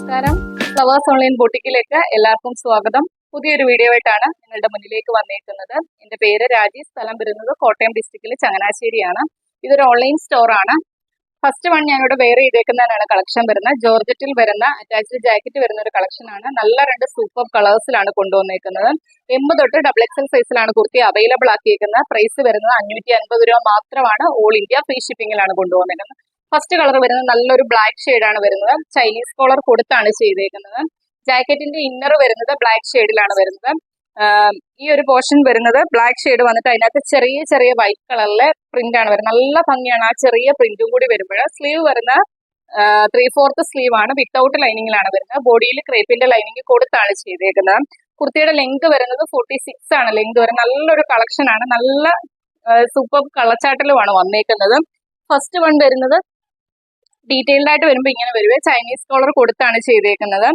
നമസ്കാരം. Flowers online ബൊട്ടിക്കിലേക്ക് എല്ലാവർക്കും സ്വാഗതം. പുതിയൊരു വീഡിയോ ആയിട്ടാണ് നിങ്ങളുടെ മുന്നിലേക്ക് വന്നേക്കുന്നത്. എന്റെ പേര് രാജി. സ്ഥലം വരുന്നത് കോട്ടയം ഡിസ്ട്രിക്റ്റിലെ ചങ്ങനാശ്ശേരിയാണ്. ഇതൊരു ഓൺലൈൻ സ്റ്റോർ ആണ്. ഫസ്റ്റ് വൺ ഞാനിവിടെ വെയർ ചെയ്തേക്കുന്നതിനാണ് കളക്ഷൻ വരുന്നത്. ജോർജറ്റിൽ വരുന്ന അറ്റാച്ച്ഡ് ജാക്കറ്റ് വരുന്ന ഒരു കളക്ഷൻ ആണ്. നല്ല രണ്ട് സൂപ്പർ കളേഴ്സിലാണ് കൊണ്ടുവന്നേക്കുന്നത്. M തൊട്ട് XXL സൈസിലാണ് കുർത്തി അവൈലബിൾ ആക്കിയേക്കുന്നത്. പ്രൈസ് വരുന്നത് 550 രൂപ മാത്രമാണ്. ഓൾ ഇന്ത്യ ഫ്രീ ഷിപ്പിംഗിലാണ് കൊണ്ടുവന്നേക്കുന്നത്. ഫസ്റ്റ് കളർ വരുന്നത് നല്ലൊരു ബ്ലാക്ക് ഷെയ്ഡാണ് വരുന്നത്. ചൈനീസ് കോളർ കൊടുത്താണ് ചെയ്തേക്കുന്നത്. ജാക്കറ്റിന്റെ ഇന്നർ വരുന്നത് ബ്ലാക്ക് ഷെയ്ഡിലാണ് വരുന്നത്. ഈ ഒരു പോർഷൻ വരുന്നത് ബ്ലാക്ക് ഷെയ്ഡ് വന്നിട്ട് അതിനകത്ത് ചെറിയ ചെറിയ വൈറ്റ് കളറിലെ പ്രിന്റ് ആണ് വരുന്നത്. നല്ല ഭംഗിയാണ്. ആ ചെറിയ പ്രിന്റും കൂടി വരുമ്പോൾ സ്ലീവ് വരുന്ന 3/4 സ്ലീവ് ആണ്. വിത്തൗട്ട് ലൈനിങ്ങിലാണ് വരുന്നത്. ബോഡിയിൽ ക്രേപ്പിന്റെ ലൈനിങ് കൊടുത്താണ് ചെയ്തേക്കുന്നത്. കുർത്തിയുടെ ലെങ്ത് വരുന്നത് 46 ആണ് ലെങ്ത് വരുന്നത്. നല്ലൊരു കളക്ഷൻ ആണ്. നല്ല സൂപ്പർ കളച്ചാട്ടലുമാണ് വന്നേക്കുന്നത്. ഫസ്റ്റ് വൺ വരുന്നത് ഡീറ്റെയിൽഡ് ആയിട്ട് വരുമ്പോൾ ഇങ്ങനെ വരുവേ. ചൈനീസ് കോളർ കൊടുത്താണ് ചെയ്തേക്കുന്നത്.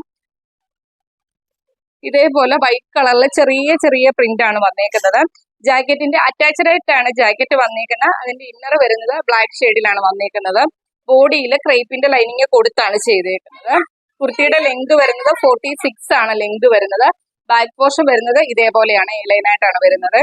ഇതേപോലെ വൈറ്റ് കളറിലെ ചെറിയ ചെറിയ പ്രിന്റ് ആണ് വന്നേക്കുന്നത്. ജാക്കറ്റിന്റെ അറ്റാച്ച്ഡ് ആയിട്ടാണ് ജാക്കറ്റ് വന്നേക്കുന്നത്. അതിന്റെ ഇന്നർ വരുന്നത് ബ്ലാക്ക് ഷെയ്ഡിലാണ് വന്നേക്കുന്നത്. ബോഡിയിൽ ക്രേപ്പിന്റെ ലൈനിങ് കൊടുത്താണ് ചെയ്തേക്കുന്നത്. കുർത്തിയുടെ ലെങ്ത് വരുന്നത് 46 ആണ് ലെങ്ത് വരുന്നത്. ബാക്ക് പോർഷൻ വരുന്നത് ഇതേപോലെയാണ്. എ ലൈനായിട്ടാണ് വരുന്നത്.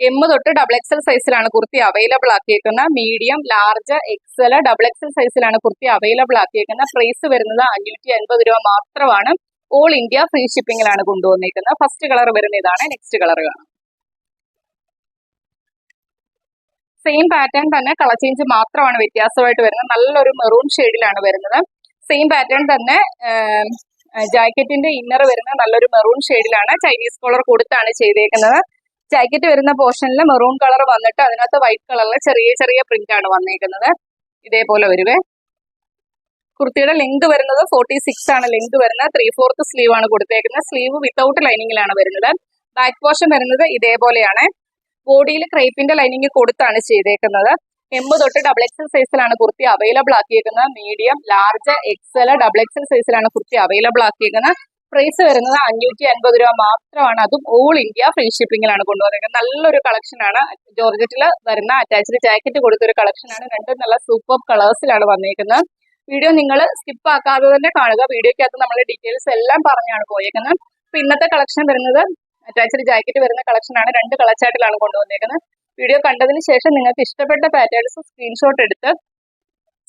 M തൊട്ട് XXL സൈസിലാണ് കുർത്തി അവൈലബിൾ ആക്കിയേക്കുന്നത്. മീഡിയം, ലാർജ്, XL, XXL സൈസിലാണ് കുർത്തി അവൈലബിൾ ആക്കിയേക്കുന്നത്. പ്രൈസ് വരുന്നത് 550 രൂപ മാത്രമാണ്. ഓൾ ഇന്ത്യ ഫ്രീ ഷിപ്പിംഗിലാണ് കൊണ്ടുവന്നേക്കുന്നത്. ഫസ്റ്റ് കളർ വരുന്ന ഇതാണ്. നെക്സ്റ്റ് കളർ കാണാം. സെയിം പാറ്റേൺ തന്നെ, കളർ ചേഞ്ച് മാത്രമാണ് വ്യത്യാസമായിട്ട് വരുന്നത്. നല്ലൊരു മെറൂൺ ഷെയ്ഡിലാണ് വരുന്നത്. സെയിം പാറ്റേൺ തന്നെ ജാക്കറ്റിന്റെ ഇന്നർ വരുന്നത് നല്ലൊരു മെറൂൺ ഷെയ്ഡിലാണ്. ചൈനീസ് കോളർ കൊടുത്താണ് ചെയ്തേക്കുന്നത്. ജാക്കറ്റ് വരുന്ന പോർഷനിൽ മെറൂൺ കളർ വന്നിട്ട് അതിനകത്ത് വൈറ്റ് കളറിൽ ചെറിയ ചെറിയ പ്രിന്റ് ആണ് വന്നേക്കുന്നത്. ഇതേപോലെ വരുവേ. കുർത്തിയുടെ ലെങ്ത് വരുന്നത് 46 ആണ് ലെങ്ത് വരുന്നത്. 3/4 സ്ലീവ് ആണ് കൊടുത്തേക്കുന്നത്. സ്ലീവ് വിത്തൗട്ട് ലൈനിങ്ങിലാണ് വരുന്നത്. ബാക്ക് പോർഷൻ വരുന്നത് ഇതേപോലെയാണ്. ബോഡിയിൽ ക്രേപ്പിന്റെ ലൈനിങ് കൊടുത്താണ് ചെയ്തേക്കുന്നത്. M തൊട്ട് XXL സൈസിലാണ് കുർത്തി അവൈലബിൾ ആക്കിയേക്കുന്നത്. മീഡിയം, ലാർജ്, XL, XXL സൈസിലാണ് കുർത്തി അവൈലബിൾ ആക്കിയേക്കുന്നത്. പ്രൈസ് വരുന്നത് 550 രൂപ മാത്രമാണ്. അതും ഓൾ ഇന്ത്യ ഫ്രീ ഷിപ്പിംഗിലാണ് കൊണ്ടുവന്നിരിക്കുന്നത്. നല്ലൊരു കളക്ഷൻ ആണ്. ജോർജറ്റിൽ വരുന്ന അറ്റാച്ച്ഡ് ജാക്കറ്റ് കൊടുത്തൊരു കളക്ഷൻ ആണ്. രണ്ടും നല്ല സൂപ്പർ കളേഴ്സിലാണ് വന്നിരിക്കുന്നത്. വീഡിയോ നിങ്ങൾ സ്കിപ്പ് ആക്കാതെ തന്നെ കാണുക. വീഡിയോക്കകത്ത് നമ്മൾ ഡീറ്റെയിൽസ് എല്ലാം പറഞ്ഞാണ് പോയേക്കുന്നത്. അപ്പൊ ഇന്നത്തെ കളക്ഷൻ വരുന്നത് അറ്റാച്ച്ഡ് ജാക്കറ്റ് വരുന്ന കളക്ഷൻ ആണ്. 2 കളർ ചാർട്ടിലാണ് കൊണ്ടുവന്നിരിക്കുന്നത്. വീഡിയോ കണ്ടതിന് ശേഷം നിങ്ങൾക്ക് ഇഷ്ടപ്പെട്ട പാറ്റേൺസ് സ്ക്രീൻഷോട്ട് എടുത്ത്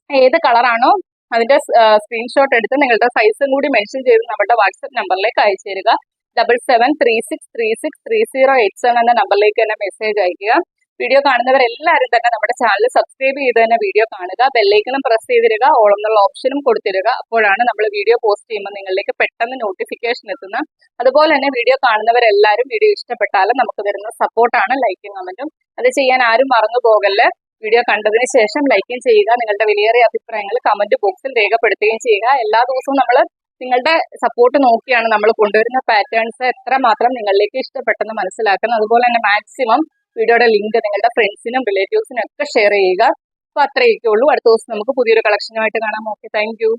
ഏത് കളറാണോ അതിന്റെ സ്ക്രീൻഷോട്ട് എടുത്ത് നിങ്ങളുടെ സൈസും കൂടി മെൻഷൻ ചെയ്ത് നമ്മുടെ വാട്സ്ആപ്പ് നമ്പറിലേക്ക് അയച്ചു തരിക. 7736363087 എന്ന നമ്പറിലേക്ക് തന്നെ മെസ്സേജ് അയക്കുക. വീഡിയോ കാണുന്നവരെല്ലാവരും തന്നെ നമ്മുടെ ചാനൽ സബ്സ്ക്രൈബ് ചെയ്ത് തന്നെ വീഡിയോ കാണുക. ബെല്ലൈക്കണും പ്രസ് ചെയ്തിരിക. ഓൾ എന്നുള്ള ഓപ്ഷനും കൊടുത്തിരിക. അപ്പോഴാണ് നമ്മൾ വീഡിയോ പോസ്റ്റ് ചെയ്യുമ്പോൾ നിങ്ങളിലേക്ക് പെട്ടെന്ന് നോട്ടിഫിക്കേഷൻ എത്തുന്നത്. അതുപോലെ തന്നെ വീഡിയോ കാണുന്നവരെല്ലാവരും വീഡിയോ ഇഷ്ടപ്പെട്ടാലും നമുക്ക് തരുന്ന സപ്പോർട്ടാണ് ലൈക്കും കമന്റും. അത് ചെയ്യാൻ ആരും മറന്നു പോകല്ലേ. വീഡിയോ കണ്ടതിന് ശേഷം ലൈക്കും ചെയ്യുക. നിങ്ങളുടെ വിലയേറിയ അഭിപ്രായങ്ങൾ കമന്റ് ബോക്സിൽ രേഖപ്പെടുത്തുകയും ചെയ്യുക. എല്ലാ ദിവസവും നമ്മൾ നിങ്ങളുടെ സപ്പോർട്ട് നോക്കിയാണ് നമ്മൾ കൊണ്ടുവരുന്ന പാറ്റേൺസ് എത്രമാത്രം നിങ്ങളിലേക്ക് ഇഷ്ടപ്പെട്ടെന്ന് മനസ്സിലാക്കുന്നത്. അതുപോലെ തന്നെ മാക്സിമം വീഡിയോയുടെ ലിങ്ക് നിങ്ങളുടെ ഫ്രണ്ട്സിനും റിലേറ്റീവ്സിനും ഒക്കെ ഷെയർ ചെയ്യുക. അപ്പൊ അത്രയൊക്കെ ഉള്ളൂ. അടുത്ത ദിവസം നമുക്ക് പുതിയൊരു കളക്ഷനുമായിട്ട് കാണാം. Okay, thank you.